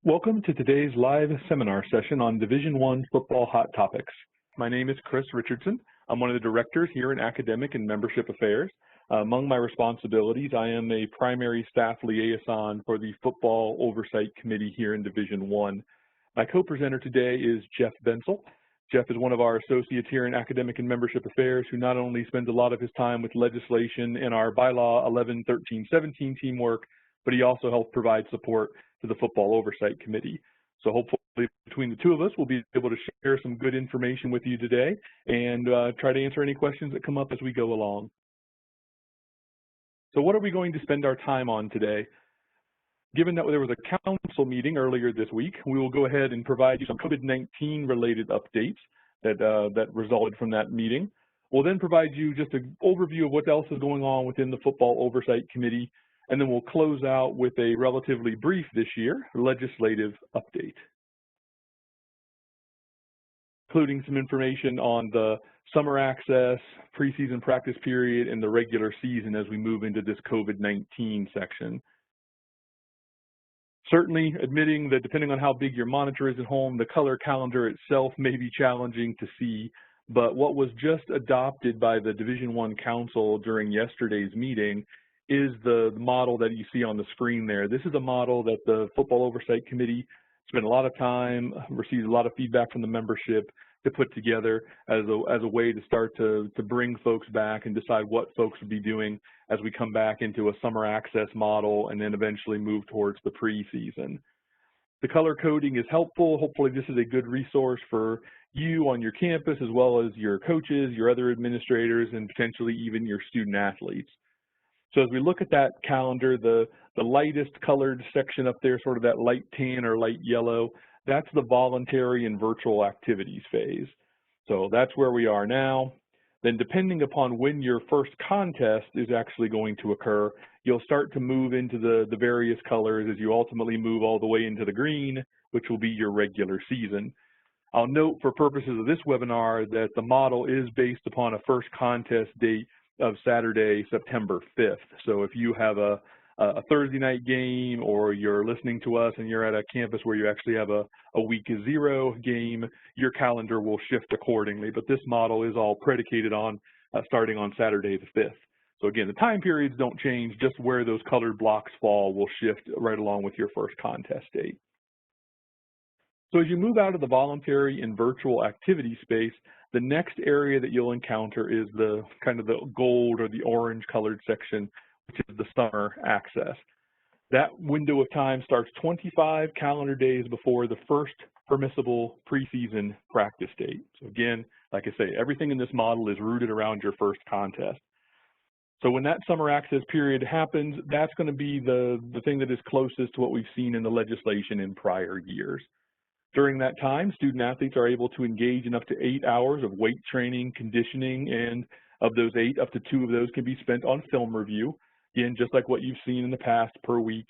Welcome to today's live seminar session on Division I football hot topics. My name is Chris Richardson. I'm one of the directors here in Academic and Membership Affairs. Among my responsibilities, I am a primary staff liaison for the Football Oversight Committee here in Division I. My co-presenter today is Jeff Bensel. Jeff is one of our associates here in Academic and Membership Affairs who not only spends a lot of his time with legislation and our bylaw 11, 13, 17 teamwork, but he also helps provide support to the Football Oversight Committee. So hopefully between the two of us, we'll be able to share some good information with you today and try to answer any questions that come up as we go along. So what are we going to spend our time on today? Given that there was a council meeting earlier this week, we will go ahead and provide you some COVID-19 related updates that resulted from that meeting. We'll then provide you just an overview of what else is going on within the Football Oversight Committee, and then we'll close out with a relatively brief this year legislative update, including some information on the summer access, preseason practice period, and the regular season as we move into this COVID-19 section. Certainly admitting that depending on how big your monitor is at home, the color calendar itself may be challenging to see, but what was just adopted by the Division I Council during yesterday's meeting is the model that you see on the screen there. This is a model that the Football Oversight Committee spent a lot of time, received a lot of feedback from the membership to put together as a way to start to bring folks back and decide what folks would be doing as we come back into a summer access model and then eventually move towards the preseason. The color coding is helpful. Hopefully this is a good resource for you on your campus as well as your coaches, your other administrators, and potentially even your student athletes. So as we look at that calendar, the lightest colored section up there, sort of that light tan or light yellow, that's the voluntary and virtual activities phase. So that's where we are now. Then depending upon when your first contest is actually going to occur, you'll start to move into the various colors as you ultimately move all the way into the green, which will be your regular season. I'll note for purposes of this webinar that the model is based upon a first contest date of Saturday, September 5th. So if you have a Thursday night game or you're listening to us and you're at a campus where you actually have a week 0 game, your calendar will shift accordingly. But this model is all predicated on starting on Saturday the 5th. So again, the time periods don't change, just where those colored blocks fall will shift right along with your first contest date. So as you move out of the voluntary and virtual activity space, the next area that you'll encounter is the kind of the gold or the orange colored section, which is the summer access. That window of time starts 25 calendar days before the first permissible preseason practice date. So again, like I say, everything in this model is rooted around your first contest. So when that summer access period happens, that's going to be the thing that is closest to what we've seen in the legislation in prior years. During that time, student athletes are able to engage in up to 8 hours of weight training, conditioning, and of those 8, up to 2 of those can be spent on film review. Again, just like what you've seen in the past per week.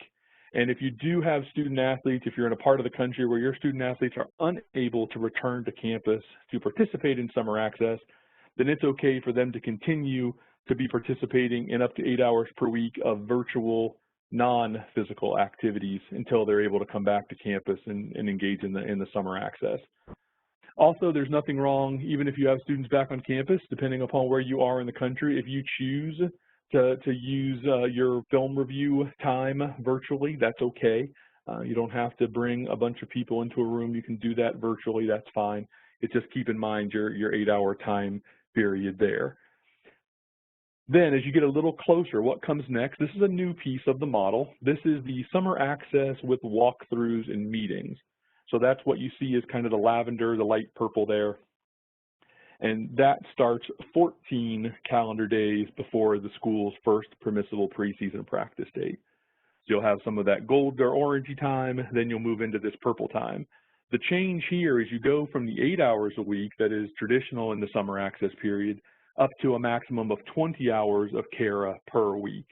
And if you do have student athletes, if you're in a part of the country where your student athletes are unable to return to campus to participate in summer access, then it's okay for them to continue to be participating in up to 8 hours per week of virtual non-physical activities until they're able to come back to campus and engage in the summer access. Also, there's nothing wrong, even if you have students back on campus, depending upon where you are in the country, if you choose to use your film review time virtually, that's okay. You don't have to bring a bunch of people into a room. You can do that virtually, that's fine. It's just keep in mind your 8-hour time period there. Then as you get a little closer, what comes next? This is a new piece of the model. This is the summer access with walkthroughs and meetings. So that's what you see as kind of the lavender, the light purple there. And that starts 14 calendar days before the school's first permissible preseason practice date. So you'll have some of that gold or orangey time, then you'll move into this purple time. The change here is you go from the 8 hours a week that is traditional in the summer access period up to a maximum of 20 hours of CARA per week.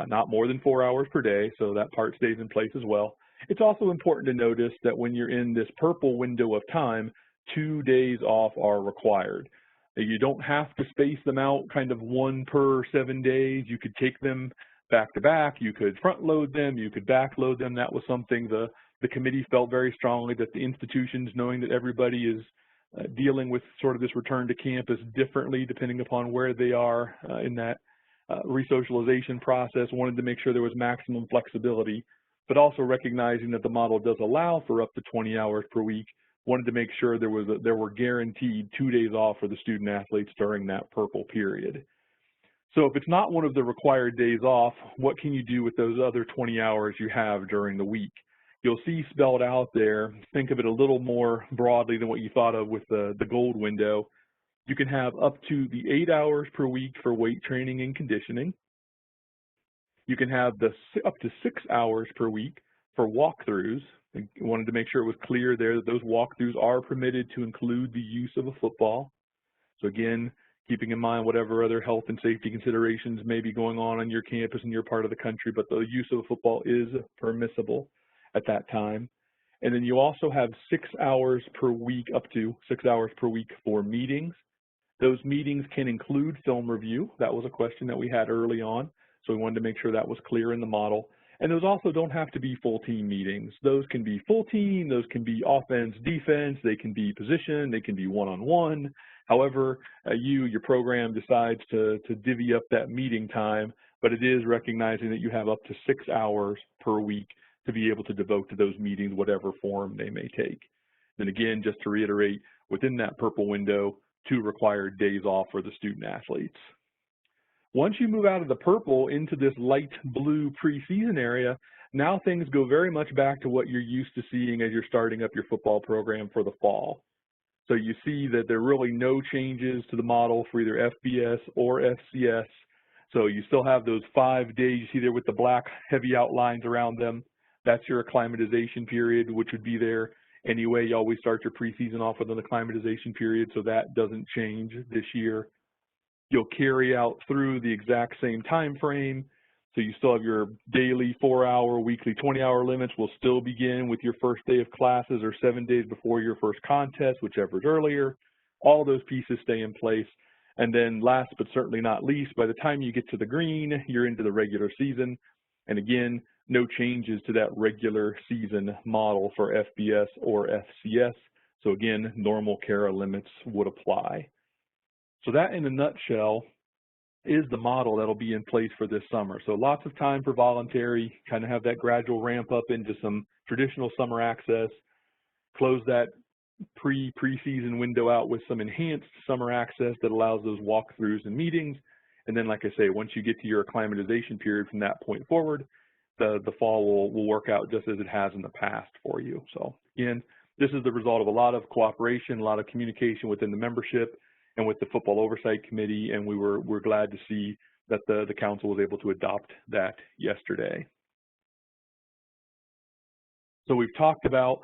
Not more than 4 hours per day, so that part stays in place as well. It's also important to notice that when you're in this purple window of time, 2 days off are required. You don't have to space them out kind of 1 per 7 days. You could take them back to back. You could front load them. You could back load them. That was something the The committee felt very strongly that the institutions, knowing that everybody is dealing with sort of this return to campus differently depending upon where they are in that resocialization process, wanted to make sure there was maximum flexibility, but also recognizing that the model does allow for up to 20 hours per week, wanted to make sure there were guaranteed 2 days off for the student athletes during that purple period. So if it's not one of the required days off, what can you do with those other 20 hours you have during the week? You'll see spelled out there, think of it a little more broadly than what you thought of with the gold window. You can have up to the 8 hours per week for weight training and conditioning. You can have up to 6 hours per week for walkthroughs. I wanted to make sure it was clear there that those walkthroughs are permitted to include the use of a football. So again, keeping in mind whatever other health and safety considerations may be going on your campus in your part of the country, but the use of a football is permissible at that time. And then you also have 6 hours per week, up to 6 hours per week for meetings. Those meetings can include film review. That was a question that we had early on, so we wanted to make sure that was clear in the model. And those also don't have to be full team meetings. Those can be full team, those can be offense, defense, they can be position, they can be one-on-one. However, your program decides to divvy up that meeting time, but it is recognizing that you have up to 6 hours per week to be able to devote to those meetings, whatever form they may take. And again, just to reiterate, within that purple window, 2 required days off for the student athletes. Once you move out of the purple into this light blue preseason area, now things go very much back to what you're used to seeing as you're starting up your football program for the fall. So you see that there are really no changes to the model for either FBS or FCS. So you still have those 5 days you see there with the black heavy outlines around them. That's your acclimatization period, which would be there anyway. You always start your preseason off with an acclimatization period, so that doesn't change this year. You'll carry out through the exact same time frame. So you still have your daily 4-hour, weekly 20-hour limits will still begin with your first day of classes or 7 days before your first contest, whichever is earlier. All those pieces stay in place. And then last but certainly not least, by the time you get to the green, you're into the regular season. And again, no changes to that regular season model for FBS or FCS. So again, normal CARA limits would apply. So that in a nutshell is the model that'll be in place for this summer. So lots of time for voluntary, kind of have that gradual ramp up into some traditional summer access, close that preseason window out with some enhanced summer access that allows those walkthroughs and meetings. And then, like I say, once you get to your acclimatization period from that point forward, the fall will work out just as it has in the past for you. So again, this is the result of a lot of cooperation, a lot of communication within the membership and with the Football Oversight Committee, and we're glad to see that the council was able to adopt that yesterday. So we've talked about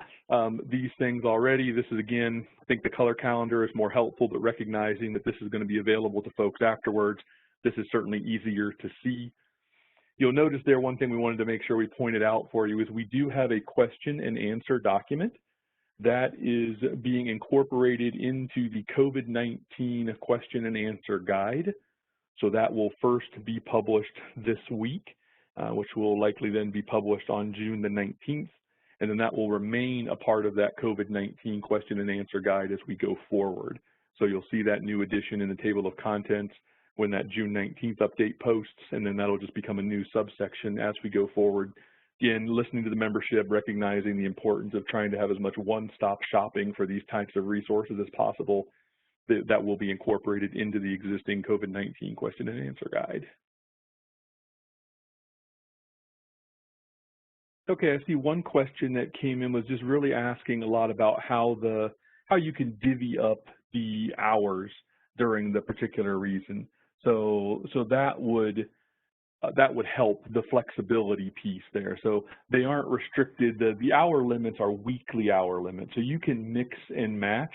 these things already. This is, again, I think the color calendar is more helpful, but recognizing that this is going to be available to folks afterwards, this is certainly easier to see. You'll notice there one thing we wanted to make sure we pointed out for you is we do have a question and answer document that is being incorporated into the COVID-19 question and answer guide. So that will first be published this week, which will likely then be published on June the 19th. And then that will remain a part of that COVID-19 question and answer guide as we go forward. So you'll see that new addition in the table of contents when that June 19th update posts, and then that'll just become a new subsection as we go forward. Again, listening to the membership, recognizing the importance of trying to have as much one-stop shopping for these types of resources as possible, that will be incorporated into the existing COVID-19 question and answer guide. Okay, I see one question that came in was just really asking a lot about how you can divvy up the hours during the particular reason. So that would help the flexibility piece there. So they aren't restricted. The hour limits are weekly hour limits. So you can mix and match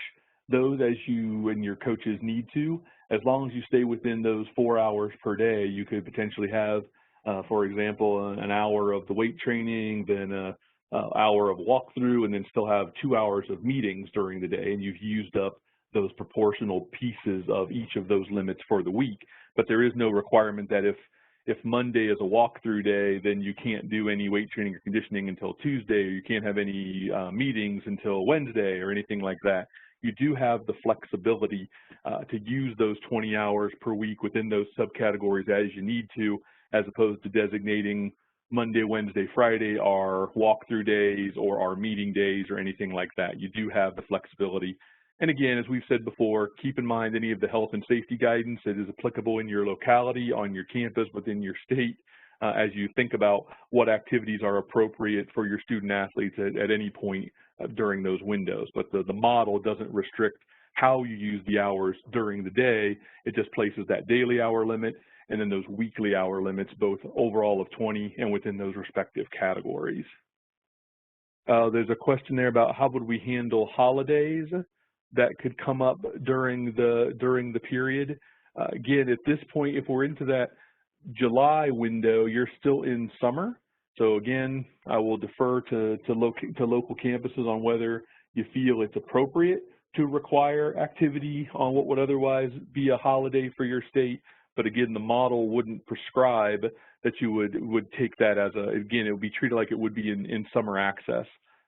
those as you and your coaches need to. As long as you stay within those 4 hours per day, you could potentially have, for example, an hour of the weight training, then an hour of walkthrough, and then still have 2 hours of meetings during the day, and you've used up those proportional pieces of each of those limits for the week. But there is no requirement that if if Monday is a walkthrough day, then you can't do any weight training or conditioning until Tuesday, or you can't have any meetings until Wednesday or anything like that. You do have the flexibility to use those 20 hours per week within those subcategories as you need to, as opposed to designating Monday, Wednesday, Friday are walkthrough days or are meeting days or anything like that. You do have the flexibility. And again, as we've said before, keep in mind any of the health and safety guidance that is applicable in your locality, on your campus, within your state, as you think about what activities are appropriate for your student athletes at any point during those windows. But the model doesn't restrict how you use the hours during the day. It just places that daily hour limit and then those weekly hour limits, both overall of 20 and within those respective categories. There's a question there about how would we handle holidays that could come up during the period. Again, at this point, if we're into that July window, you're still in summer. So again, I will defer to local campuses on whether you feel it's appropriate to require activity on what would otherwise be a holiday for your state. But again, the model wouldn't prescribe that you would take that as again, it would be treated like it would be in summer access.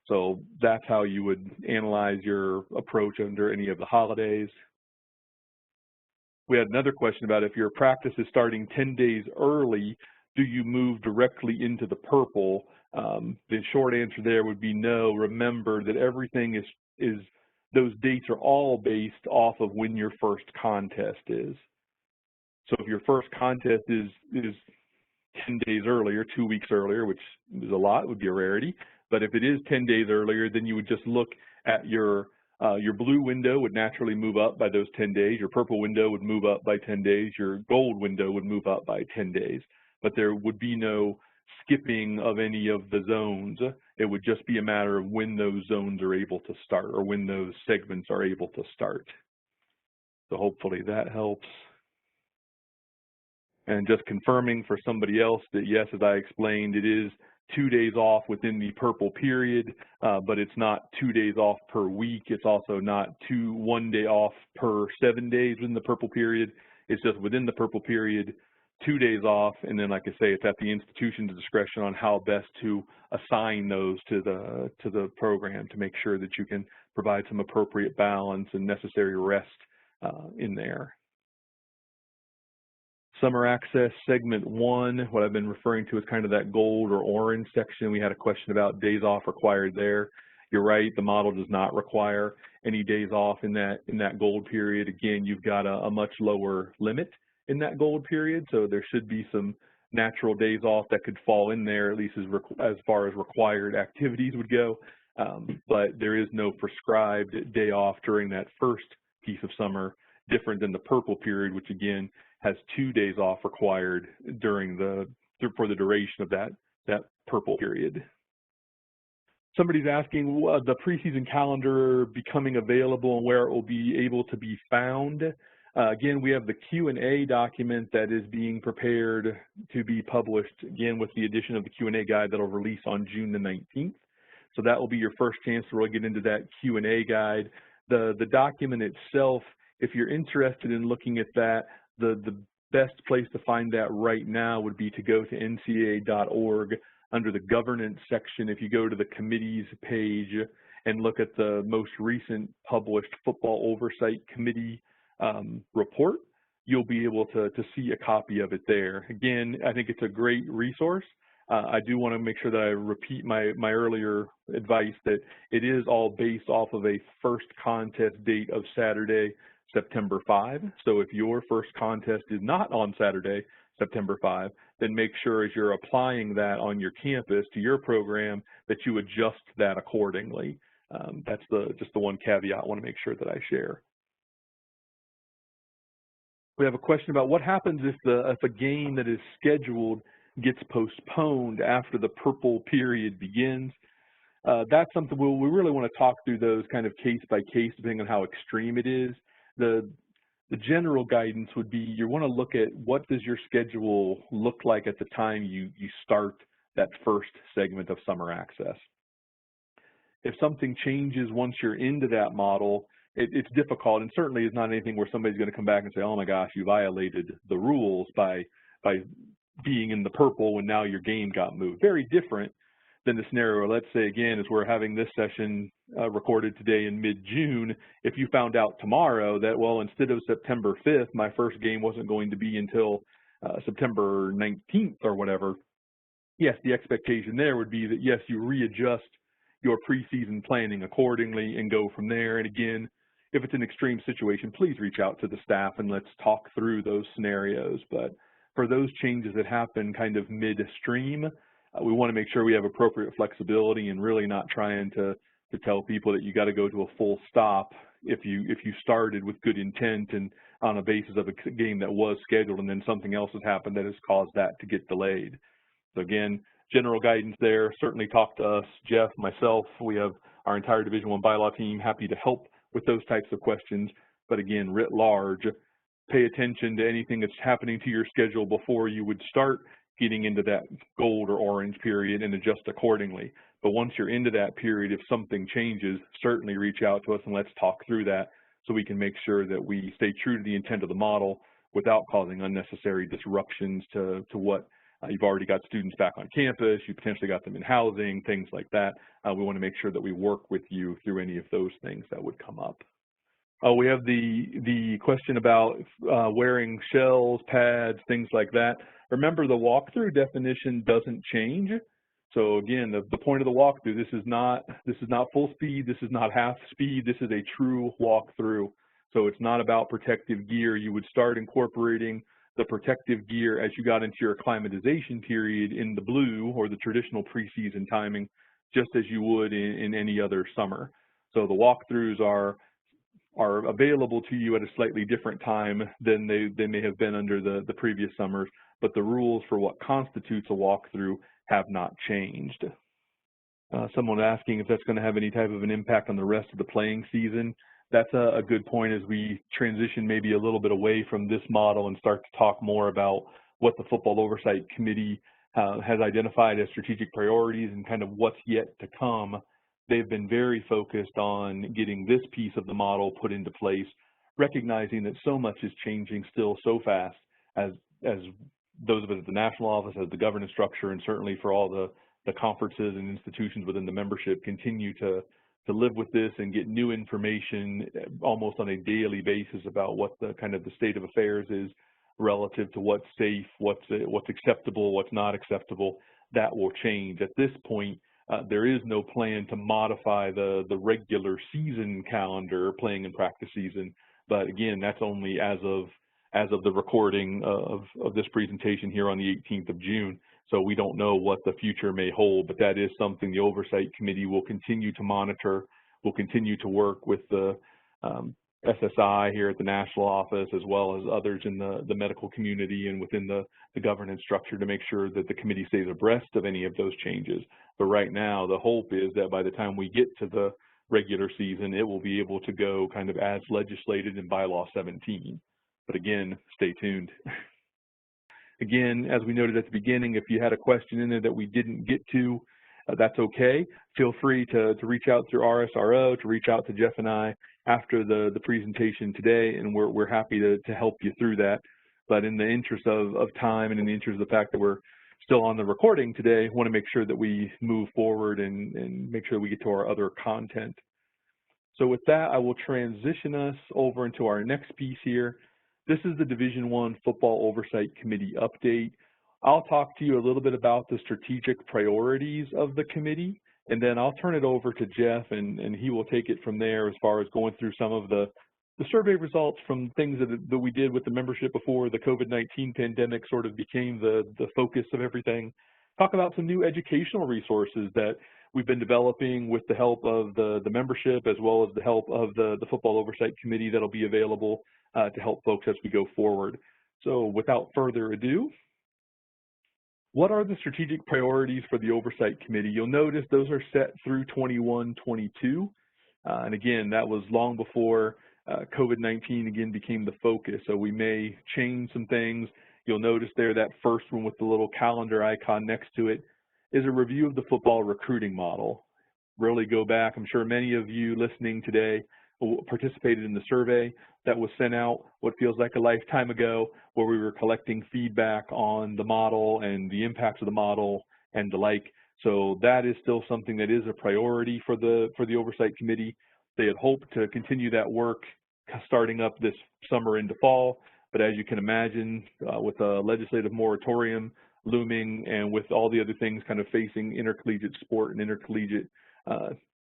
So that's how you would analyze your approach under any of the holidays. We had another question about if your practice is starting 10 days early, do you move directly into the purple? The short answer there would be no. Remember that everything is those dates are all based off of when your first contest is. So if your first contest is 10 days earlier, 2 weeks earlier, which is a lot, would be a rarity. But if it is 10 days earlier, then you would just look at your blue window would naturally move up by those 10 days. Your purple window would move up by 10 days. Your gold window would move up by 10 days. But there would be no skipping of any of the zones. It would just be a matter of when those zones are able to start or when those segments are able to start. So hopefully that helps. And just confirming for somebody else that yes, as I explained, it is 2 days off within the purple period, but it's not 2 days off per week. It's also not 1 day off per 7 days in the purple period. It's just within the purple period, 2 days off, and then like I say, it's at the institution's discretion on how best to assign those to the program to make sure that you can provide some appropriate balance and necessary rest in there. Summer Access Segment 1, what I've been referring to is kind of that gold or orange section. We had a question about days off required there. You're right, the model does not require any days off in that gold period. Again, you've got a much lower limit in that gold period, so there should be some natural days off that could fall in there, at least as far as required activities would go. But there is no prescribed day off during that first piece of summer, different than the purple period, which again has 2 days off required for the duration of that purple period. Somebody's asking the preseason calendar becoming available and where it will be able to be found. Again, we have the Q&A document that is being prepared to be published, again, with the addition of the Q&A guide that will release on June the 19th. So that will be your first chance to really get into that Q&A guide. The document itself, if you're interested in looking at that, the best place to find that right now would be to go to ncaa.org under the governance section. If you go to the committees page and look at the most recent published Football Oversight Committee report, you'll be able to see a copy of it there. Again, I think it's a great resource. I do want to make sure that I repeat my earlier advice that it is all based off of a first contest date of Saturday, September 5. So if your first contest is not on Saturday, September 5, then make sure as you're applying that on your campus to your program that you adjust that accordingly. That's just the one caveat I want to make sure that I share. We have a question about what happens if a game that is scheduled gets postponed after the purple period begins. That's something we really want to talk through those kind of case by case, depending on how extreme it is. The general guidance would be you want to look at what does your schedule look like at the time you start that first segment of summer access. If something changes once you're into that model, it's difficult, and certainly is not anything where somebody's going to come back and say, oh my gosh, you violated the rules by being in the purple when now your game got moved. Very different than the scenario, let's say again, as we're having this session recorded today in mid-June, if you found out tomorrow that, well, instead of September 5th, my first game wasn't going to be until September 19th or whatever, yes, the expectation there would be that, yes, you readjust your preseason planning accordingly and go from there. And again, if it's an extreme situation, please reach out to the staff and let's talk through those scenarios. But for those changes that happen kind of midstream, we want to make sure we have appropriate flexibility and really not trying to tell people that you got to go to a full stop if you started with good intent and on a basis of a game that was scheduled and then something else has happened that has caused that to get delayed. So again, general guidance there. Certainly talk to us, Jeff, myself. We have our entire Division I bylaw team happy to help with those types of questions. But again, writ large, pay attention to anything that's happening to your schedule before you would start getting into that gold or orange period and adjust accordingly. But once you're into that period, if something changes, certainly reach out to us and let's talk through that so we can make sure that we stay true to the intent of the model without causing unnecessary disruptions to what you've already got students back on campus, you potentially got them in housing, things like that. We want to make sure that we work with you through any of those things that would come up. We have the question about wearing shells, pads, things like that. Remember, the walkthrough definition doesn't change. So again, the point of the walkthrough, this is not full speed, this is not half speed, this is a true walkthrough. So it's not about protective gear. You would start incorporating the protective gear as you got into your acclimatization period in the blue or the traditional preseason timing, just as you would in any other summer. So the walkthroughs are available to you at a slightly different time than they may have been under the previous summers, but the rules for what constitutes a walkthrough have not changed. Someone asking if that's going to have any type of an impact on the rest of the playing season. That's a good point as we transition maybe a little bit away from this model and start to talk more about what the Football Oversight Committee has identified as strategic priorities and kind of what's yet to come. They've been very focused on getting this piece of the model put into place, recognizing that so much is changing still so fast as those of us at the national office, as the governance structure, and certainly for all the conferences and institutions within the membership continue to live with this and get new information almost on a daily basis about what the kind of the state of affairs is relative to what's safe, what's acceptable, what's not acceptable. That will change. At this point, there is no plan to modify the regular season calendar, playing and practice season. But again, that's only as of the recording of this presentation here on the 18th of June. So we don't know what the future may hold, but that is something the Oversight Committee will continue to monitor. We'll continue to work with the SSI here at the national office, as well as others in the medical community and within the governance structure to make sure that the committee stays abreast of any of those changes. But right now, the hope is that by the time we get to the regular season, it will be able to go kind of as legislated in Bylaw 17. But again, stay tuned. Again, as we noted at the beginning, if you had a question in there that we didn't get to, that's okay. Feel free to reach out through RSRO, to reach out to Jeff and I after the presentation today, and we're happy to help you through that. But in the interest of time and in the interest of the fact that we're still on the recording today, want to make sure that we move forward and make sure we get to our other content. So with that, I will transition us over into our next piece here. This is the Division I Football Oversight Committee update. I'll talk to you a little bit about the strategic priorities of the committee, and then I'll turn it over to Jeff, and he will take it from there as far as going through some of the survey results from things that we did with the membership before the COVID-19 pandemic sort of became the focus of everything. Talk about some new educational resources that we've been developing with the help of the membership, as well as the help of the Football Oversight Committee that'll be available to help folks as we go forward. So without further ado, what are the strategic priorities for the Oversight Committee? You'll notice those are set through 21-22. And again, that was long before COVID-19 again became the focus. So we may change some things. You'll notice there that first one with the little calendar icon next to it is a review of the football recruiting model. Really go back. I'm sure many of you listening today participated in the survey that was sent out what feels like a lifetime ago, where we were collecting feedback on the model and the impacts of the model and the like. So that is still something that is a priority for the Oversight Committee. They had hoped to continue that work starting up this summer into fall, but as you can imagine, with a legislative moratorium looming and with all the other things kind of facing intercollegiate sport and intercollegiate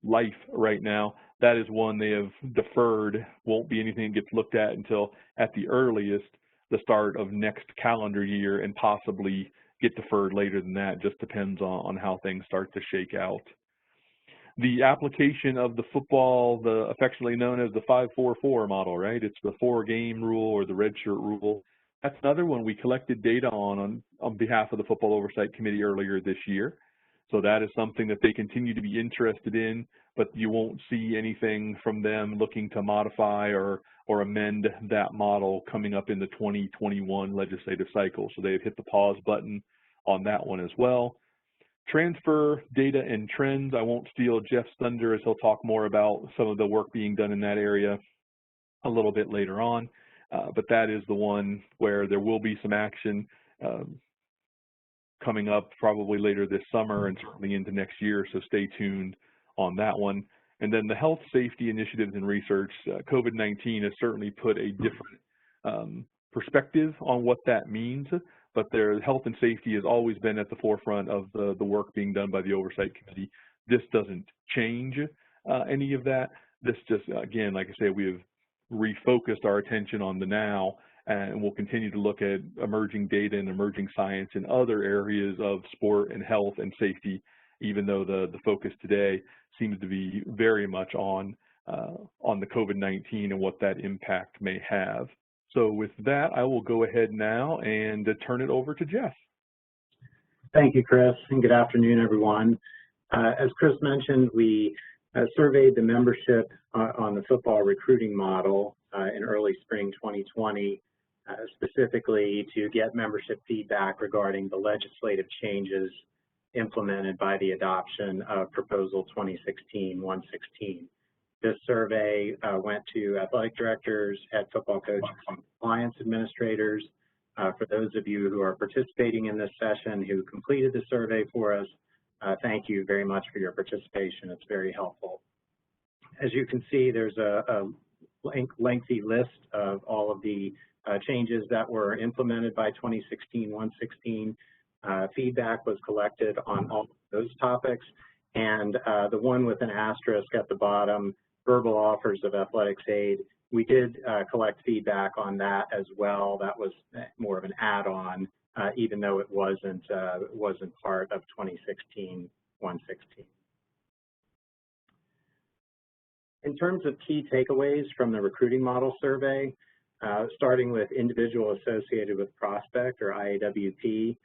life right now, that is one they have deferred. Won't be anything that gets looked at until at the earliest the start of next calendar year, and possibly get deferred later than that. Just depends on how things start to shake out. The application of the football, the affectionately known as the 5-4-4 model, right? It's the 4-game rule or the redshirt rule. That's another one we collected data on behalf of the Football Oversight Committee earlier this year. So that is something that they continue to be interested in, but you won't see anything from them looking to modify or amend that model coming up in the 2021 legislative cycle. So they've hit the pause button on that one as well. Transfer data and trends, I won't steal Jeff's thunder as he'll talk more about some of the work being done in that area a little bit later on, but that is the one where there will be some action coming up probably later this summer and certainly into next year, so stay tuned on that one. And then the health, safety initiatives and research, COVID-19 has certainly put a different perspective on what that means, but their health and safety has always been at the forefront of the work being done by the Oversight Committee. This doesn't change any of that. This just, again, like I say, we have refocused our attention on the now, and we'll continue to look at emerging data and emerging science in other areas of sport and health and safety, even though the focus today seems to be very much on the COVID-19 and what that impact may have. So with that, I will go ahead now and turn it over to Jeff. Thank you, Chris, and good afternoon, everyone. As Chris mentioned, we surveyed the membership on the football recruiting model in early spring 2020, specifically to get membership feedback regarding the legislative changes implemented by the adoption of Proposal 2016-116. This survey went to athletic directors, head football coaches, and compliance administrators. For those of you who are participating in this session who completed the survey for us, thank you very much for your participation. It's very helpful. As you can see, there's a lengthy list of all of the changes that were implemented by 2016-116. Feedback was collected on all of those topics, and the one with an asterisk at the bottom, verbal offers of athletics aid, we did collect feedback on that as well. That was more of an add-on, even though it wasn't part of 2016-116. In terms of key takeaways from the recruiting model survey, starting with individual associated with prospect, or IAWP,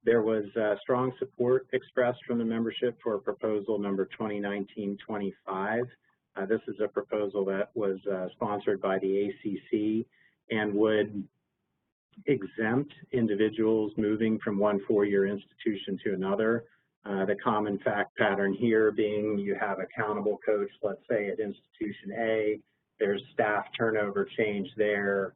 there was strong support expressed from the membership for proposal number 2019-25. This is a proposal that was sponsored by the ACC and would exempt individuals moving from one four-year institution to another. The common fact pattern here being you have accountable coach, let's say at institution A, there's staff turnover change there.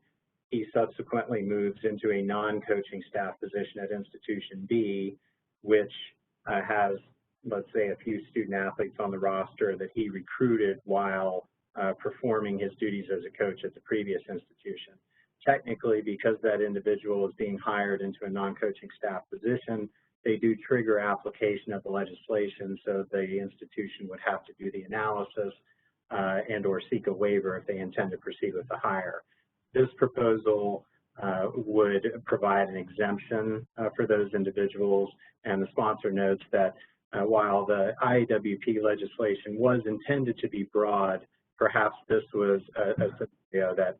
He subsequently moves into a non-coaching staff position at institution B, which has, let's say, a few student athletes on the roster that he recruited while performing his duties as a coach at the previous institution. Technically, because that individual is being hired into a non-coaching staff position, they do trigger application of the legislation, so the institution would have to do the analysis and or seek a waiver if they intend to proceed with the hire. This proposal would provide an exemption for those individuals, and the sponsor notes that while the IAWP legislation was intended to be broad, perhaps this was a scenario that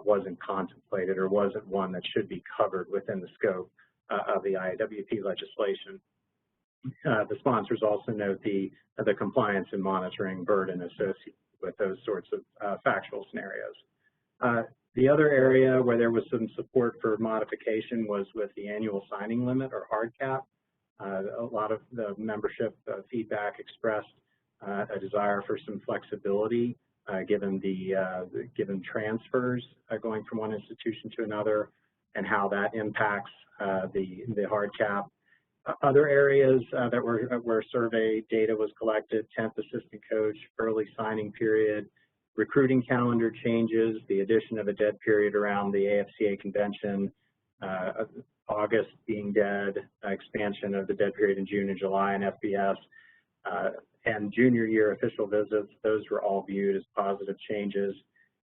wasn't contemplated or wasn't one that should be covered within the scope of the IAWP legislation. The sponsors also note the compliance and monitoring burden associated with those sorts of factual scenarios. The other area where there was some support for modification was with the annual signing limit, or hard cap. A lot of the membership feedback expressed a desire for some flexibility given transfers going from one institution to another, and how that impacts the hard cap. Other areas that where survey data was collected: 10th assistant coach, early signing period, recruiting calendar changes, the addition of a dead period around the AFCA convention, August being dead, expansion of the dead period in June and July in FBS, and junior year official visits. Those were all viewed as positive changes.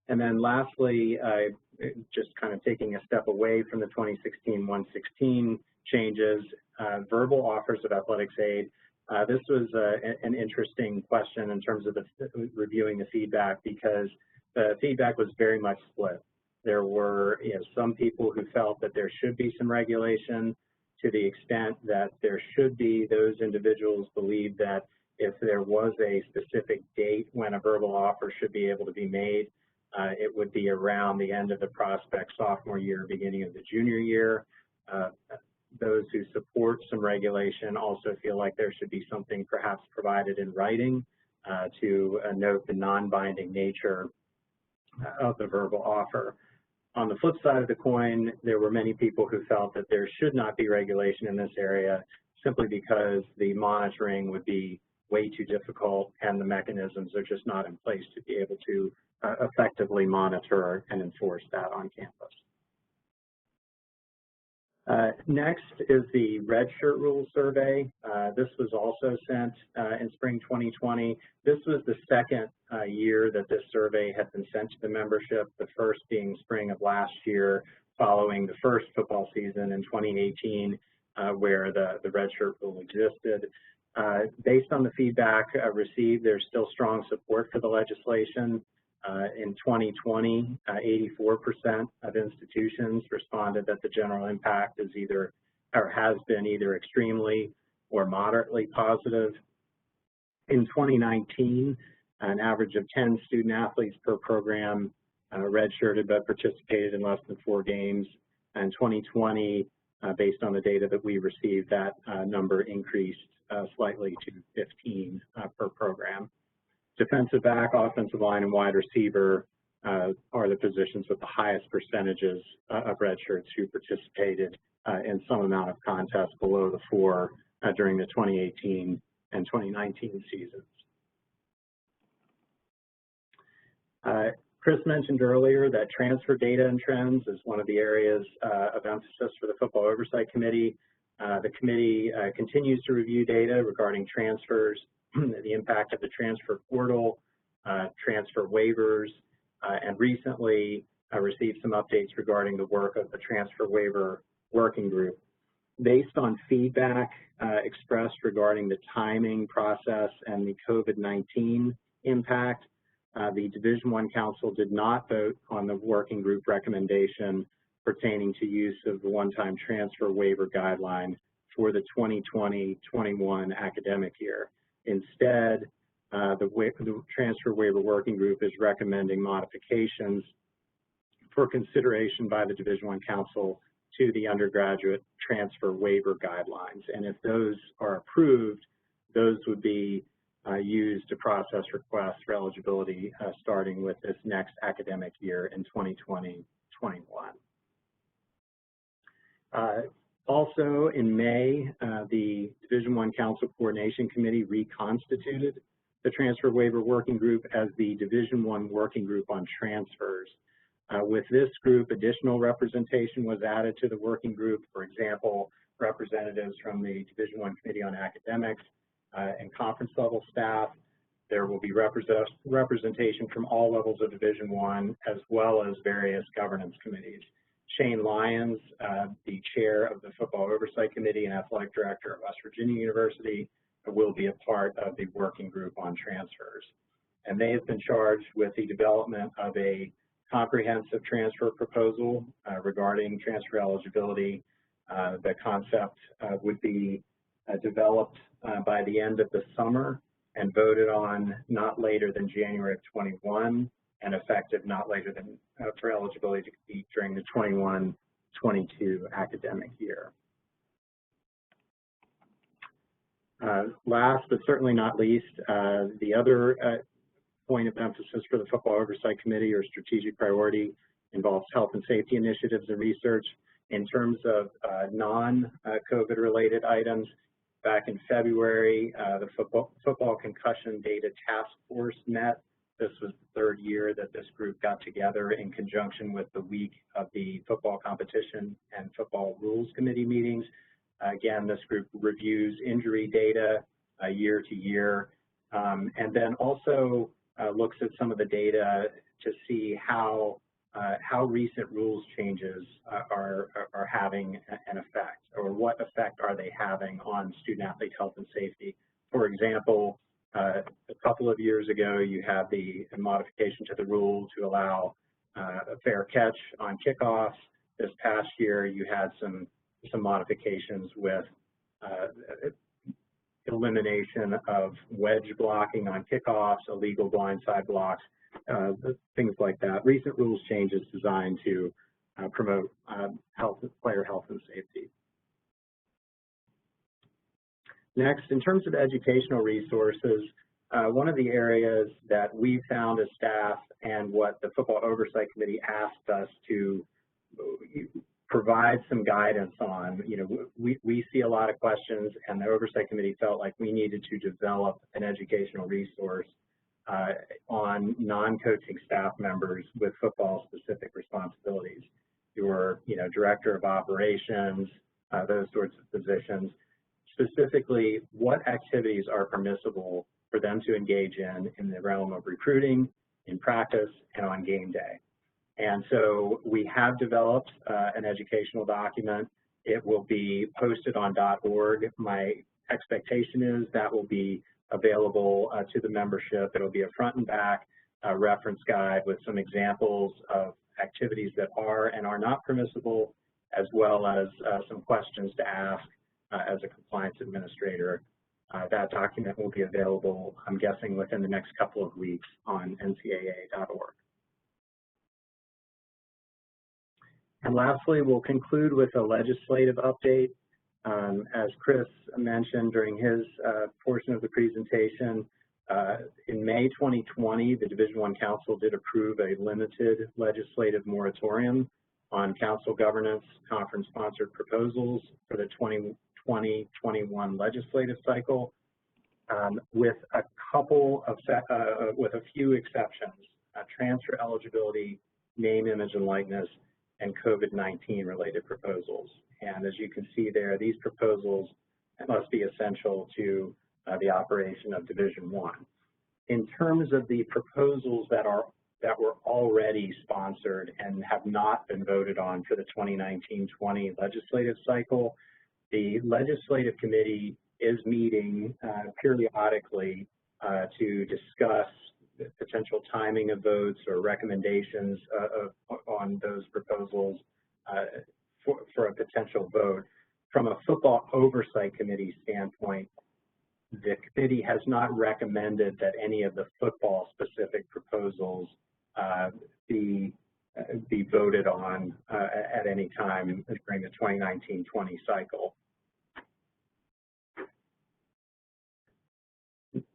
And then lastly, just kind of taking a step away from the 2016-116 changes, verbal offers of athletics aid. This was an interesting question in terms of reviewing the feedback, because the feedback was very much split. There were some people who felt that there should be some regulation, to the extent that there should be. Those individuals believe that if there was a specific date when a verbal offer should be able to be made, it would be around the end of the prospect sophomore year, beginning of the junior year. Those who support some regulation also feel like there should be something perhaps provided in writing to note the non-binding nature of the verbal offer. On the flip side of the coin, there were many people who felt that there should not be regulation in this area, simply because the monitoring would be way too difficult and the mechanisms are just not in place to be able to effectively monitor and enforce that on campus. Next is the Red Shirt Rules survey. This was also sent in spring 2020. This was the second year that this survey had been sent to the membership, the first being spring of last year, following the first football season in 2018, where the Red Shirt Rule existed. Based on the feedback received, there's still strong support for the legislation. In 2020, 84% of institutions responded that the general impact is either, or has been either extremely or moderately positive. In 2019, an average of 10 student athletes per program redshirted but participated in less than 4 games. In 2020, based on the data that we received, that number increased slightly to 15 per program. Defensive back, offensive line, and wide receiver are the positions with the highest percentages of redshirts who participated in some amount of contest below the 4 during the 2018 and 2019 seasons. Chris mentioned earlier that transfer data and trends is one of the areas of emphasis for the Football Oversight Committee. The committee continues to review data regarding transfers, the impact of the transfer portal, transfer waivers, and recently received some updates regarding the work of the transfer waiver working group. Based on feedback expressed regarding the timing, process, and the COVID-19 impact, the Division I Council did not vote on the working group recommendation pertaining to use of the one-time transfer waiver guideline for the 2020-21 academic year. Instead, the transfer waiver working group is recommending modifications for consideration by the Division I Council to the undergraduate transfer waiver guidelines. And if those are approved, those would be used to process requests for eligibility starting with this next academic year in 2020-21. Also in May, the Division I Council Coordination Committee reconstituted the Transfer Waiver Working Group as the Division I Working Group on Transfers. With this group, additional representation was added to the working group. For example, representatives from the Division I Committee on Academics and conference level staff. There will be representation from all levels of Division I, as well as various governance committees. Shane Lyons, the chair of the Football Oversight Committee and athletic director at West Virginia University, will be a part of the working group on transfers. And they have been charged with the development of a comprehensive transfer proposal regarding transfer eligibility. The concept would be developed by the end of the summer and voted on not later than January of 21, and effective not later than for eligibility to compete during the 21-22 academic year. Last but certainly not least, the other point of emphasis for the Football Oversight Committee or strategic priority involves health and safety initiatives and research. In terms of non-COVID related items, back in February, the football Concussion Data Task Force met. This was the third year that this group got together in conjunction with the week of the Football Competition and Football Rules Committee meetings. Again, this group reviews injury data year to year, and then also looks at some of the data to see how recent rules changes are having an effect, or what effect are they having on student-athlete health and safety. For example, a couple of years ago, you had the modification to the rule to allow a fair catch on kickoffs. This past year, you had some modifications with elimination of wedge blocking on kickoffs, illegal blindside blocks, things like that. Recent rules changes designed to promote player health and safety. Next, in terms of educational resources, one of the areas that we found as staff and what the Football Oversight Committee asked us to provide some guidance on, we see a lot of questions, and the Oversight Committee felt like we needed to develop an educational resource on non-coaching staff members with football-specific responsibilities. Your, director of operations, those sorts of positions. Specifically, what activities are permissible for them to engage in the realm of recruiting, in practice, and on game day. And so we have developed an educational document. It will be posted on .org. My expectation is that will be available to the membership. It'll be a front and back reference guide with some examples of activities that are and are not permissible, as well as some questions to ask as a compliance administrator. That document will be available, I'm guessing, within the next couple of weeks on ncaa.org. And lastly, we'll conclude with a legislative update. As Chris mentioned during his portion of the presentation, in May 2020, the Division I Council did approve a limited legislative moratorium on council governance conference-sponsored proposals for the 2020-21 legislative cycle, with a few exceptions: transfer eligibility, name, image, and likeness, and COVID-19 related proposals. And as you can see there, these proposals must be essential to the operation of Division I. In terms of the proposals that were already sponsored and have not been voted on for the 2019-20 legislative cycle, the Legislative Committee is meeting periodically to discuss the potential timing of votes or recommendations on those proposals for a potential vote. From a Football Oversight Committee standpoint, the committee has not recommended that any of the football-specific proposals be voted on at any time during the 2019-20 cycle.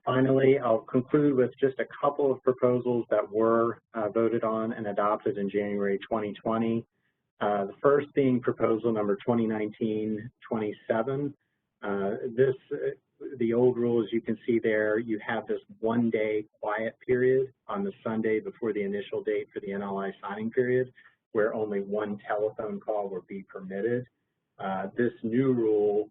Finally, I'll conclude with just a couple of proposals that were voted on and adopted in January 2020. The first being proposal number 2019-27. The old rule, as you can see there, you have this one-day quiet period on the Sunday before the initial date for the NLI signing period, where only one telephone call will be permitted. This new rule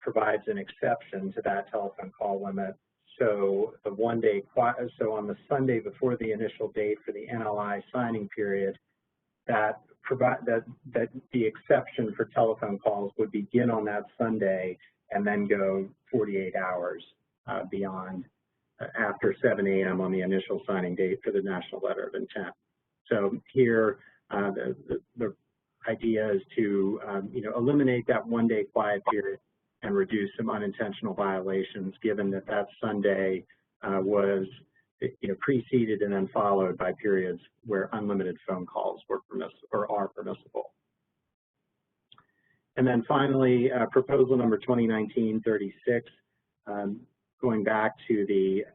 provides an exception to that telephone call limit. So the one-day quiet, so on the Sunday before the initial date for the NLI signing period, that the exception for telephone calls would begin on that Sunday and then go 48 hours beyond after 7 a.m. on the initial signing date for the national letter of intent. So here, the idea is to eliminate that one-day quiet period and reduce some unintentional violations, given that that Sunday was preceded and then followed by periods where unlimited phone calls were are permissible. And then finally, proposal number 2019-36, going back to the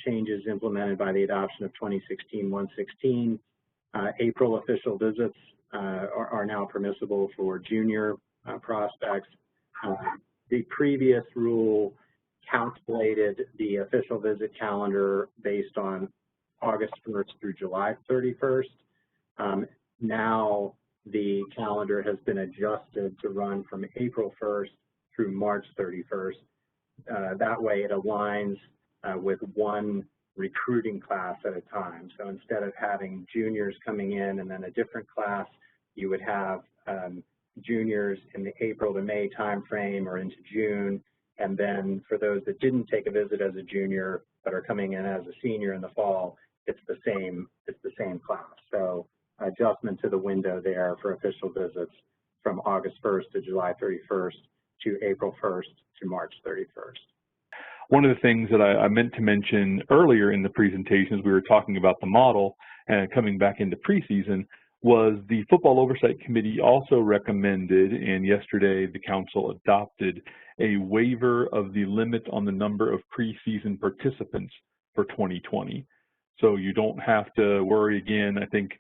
changes implemented by the adoption of 2016-116. April official visits are now permissible for junior prospects. The previous rule calculated the official visit calendar based on August 1st through July 31st. Now the calendar has been adjusted to run from April 1st through March 31st. That way it aligns with one recruiting class at a time. So instead of having juniors coming in and then a different class, you would have juniors in the April to May timeframe or into June. And then for those that didn't take a visit as a junior but are coming in as a senior in the fall, it's the same class. So adjustment to the window there for official visits from August 1st to July 31st to April 1st to March 31st. One of the things that I meant to mention earlier in the presentation as we were talking about the model and coming back into preseason was the Football Oversight Committee also recommended, and yesterday the council adopted, a waiver of the limit on the number of preseason participants for 2020. So you don't have to worry again. I think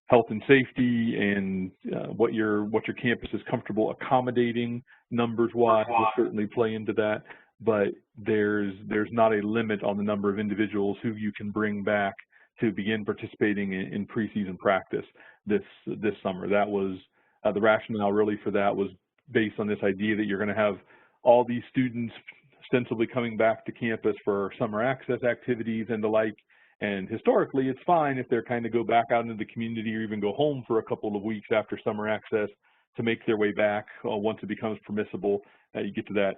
health and safety and what your campus is comfortable accommodating numbers-wise will certainly play into that. But there's not a limit on the number of individuals who you can bring back to begin participating in preseason practice this summer. That was the rationale really for that was based on this idea that you're going to have all these students ostensibly coming back to campus for summer access activities and the like. And historically, it's fine if they're kind of go back out into the community or even go home for a couple of weeks after summer access to make their way back once it becomes permissible. You get to that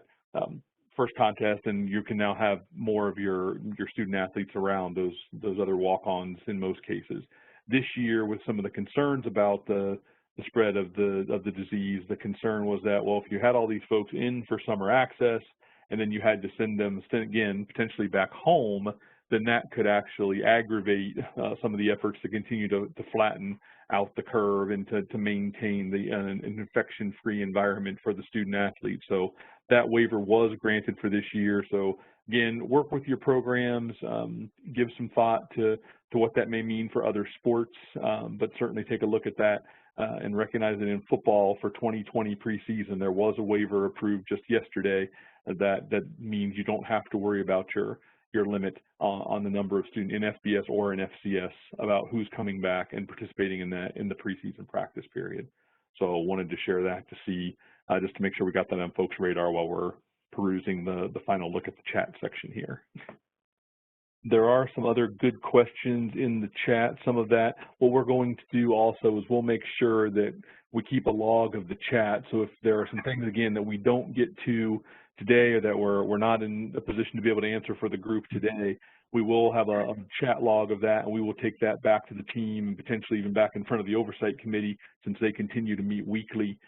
first contest, and you can now have more of your student athletes around those other walk-ons in most cases. This year, with some of the concerns about the spread of the disease, the concern was that, well, if you had all these folks in for summer access and then you had to send them again potentially back home, then that could actually aggravate some of the efforts to continue to flatten out the curve and to maintain an infection-free environment for the student athletes. So that waiver was granted for this year. So again, work with your programs, give some thought to what that may mean for other sports, but certainly take a look at that and recognize that in football for 2020 preseason, there was a waiver approved just yesterday that means you don't have to worry about your limit on the number of students in FBS or in FCS about who's coming back and participating in the preseason practice period. So I wanted to share that to see, just to make sure we got that on folks' radar while we're perusing the final look at the chat section here. There are some other good questions in the chat. Some of that, what we're going to do also is we'll make sure that we keep a log of the chat. So if there are some things, again, that we don't get to today or that we're not in a position to be able to answer for the group today, we will have a chat log of that, and we will take that back to the team and potentially even back in front of the Oversight Committee, since they continue to meet weekly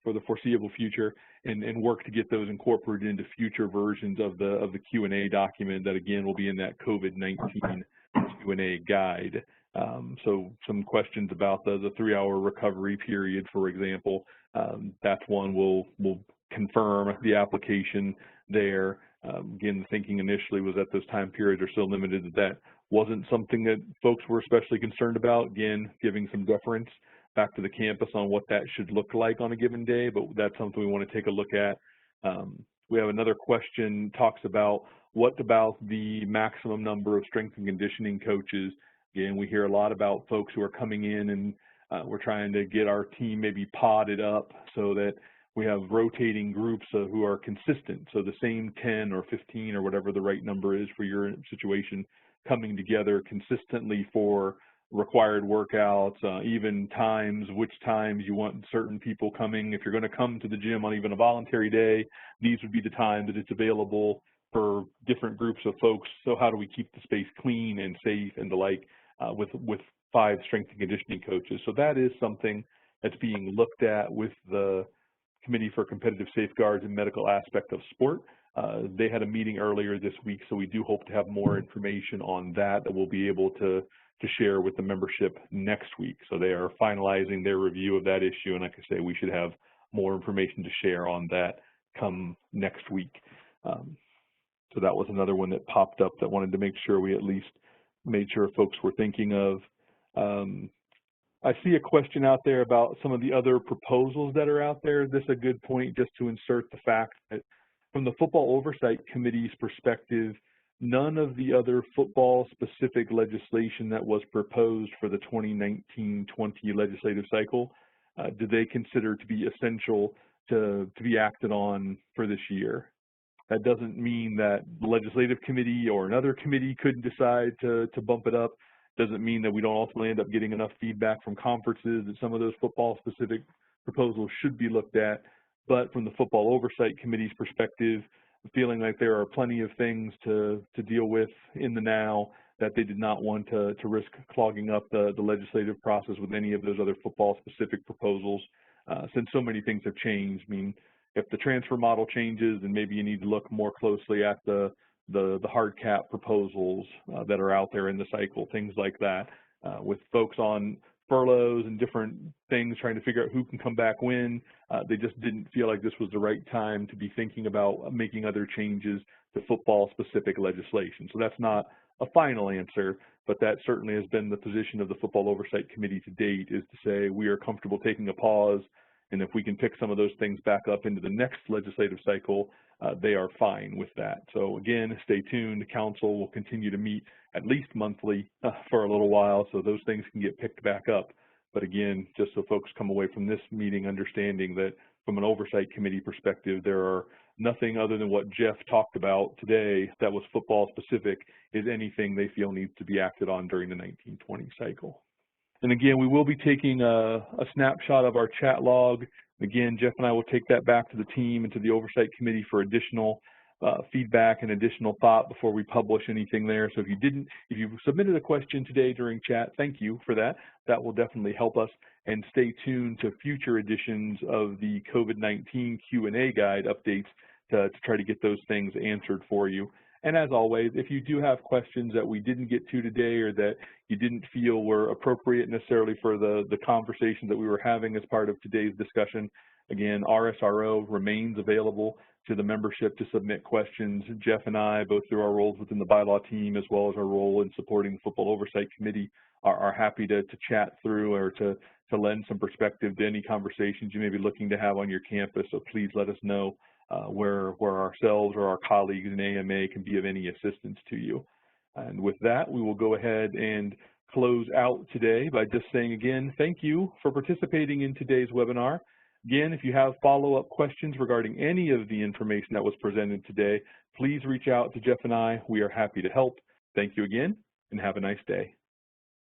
for the foreseeable future, and work to get those incorporated into future versions of the Q&A document that, again, will be in that COVID-19 Q&A guide. So some questions about the 3-hour recovery period, for example, that's one we'll confirm the application there. Again, the thinking initially was that those time periods are so limited that wasn't something that folks were especially concerned about. Again, giving some deference back to the campus on what that should look like on a given day, but that's something we want to take a look at. We have another question, talks about what about the maximum number of strength and conditioning coaches. Again, we hear a lot about folks who are coming in and we're trying to get our team maybe podded up so that we have rotating groups who are consistent. So the same 10 or 15 or whatever the right number is for your situation coming together consistently for required workouts, even times, which times you want certain people coming. If you're going to come to the gym on even a voluntary day, these would be the times that it's available for different groups of folks. So how do we keep the space clean and safe and the like with 5 strength and conditioning coaches? So that is something that's being looked at with the Committee for Competitive Safeguards and Medical Aspect of Sport. They had a meeting earlier this week, so we do hope to have more information on that we'll be able to share with the membership next week. So they are finalizing their review of that issue, and like I say, we should have more information to share on that come next week. So that was another one that popped up that wanted to make sure we at least made sure folks were thinking of. I see a question out there about some of the other proposals that are out there. This is a good point just to insert the fact that from the Football Oversight Committee's perspective, none of the other football-specific legislation that was proposed for the 2019-20 legislative cycle did they consider to be essential to be acted on for this year. That doesn't mean that the legislative committee or another committee couldn't decide to bump it up. Doesn't mean that we don't ultimately end up getting enough feedback from conferences that some of those football-specific proposals should be looked at. But from the Football Oversight Committee's perspective, feeling like there are plenty of things to deal with in the now, that they did not want to risk clogging up the legislative process with any of those other football-specific proposals, since so many things have changed. I mean, if the transfer model changes, then maybe you need to look more closely at the hard cap proposals that are out there in the cycle, things like that, with folks on furloughs and different things trying to figure out who can come back when. They just didn't feel like this was the right time to be thinking about making other changes to football-specific legislation. So that's not a final answer, but that certainly has been the position of the Football Oversight Committee to date, is to say we are comfortable taking a pause, and if we can pick some of those things back up into the next legislative cycle, they are fine with that. So again, stay tuned. Council will continue to meet at least monthly for a little while, so those things can get picked back up. But again, just so folks come away from this meeting understanding that from an Oversight Committee perspective, there are nothing other than what Jeff talked about today that was football specific is anything they feel needs to be acted on during the 1920 cycle. And again, we will be taking a snapshot of our chat log. Again, Jeff and I will take that back to the team and to the Oversight Committee for additional feedback and additional thought before we publish anything there. So if you submitted a question today during chat, thank you for that. That will definitely help us. And stay tuned to future editions of the COVID-19 Q&A guide updates to try to get those things answered for you. And as always, if you do have questions that we didn't get to today or that you didn't feel were appropriate necessarily for the conversation that we were having as part of today's discussion, again, RSRO remains available to the membership to submit questions. Jeff and I, both through our roles within the bylaw team as well as our role in supporting the Football Oversight Committee, are happy to chat through or to lend some perspective to any conversations you may be looking to have on your campus. So please let us know where ourselves or our colleagues in AMA can be of any assistance to you. And with that, we will go ahead and close out today by just saying again, thank you for participating in today's webinar. Again, if you have follow-up questions regarding any of the information that was presented today, please reach out to Jeff and I. We are happy to help. Thank you again, and have a nice day.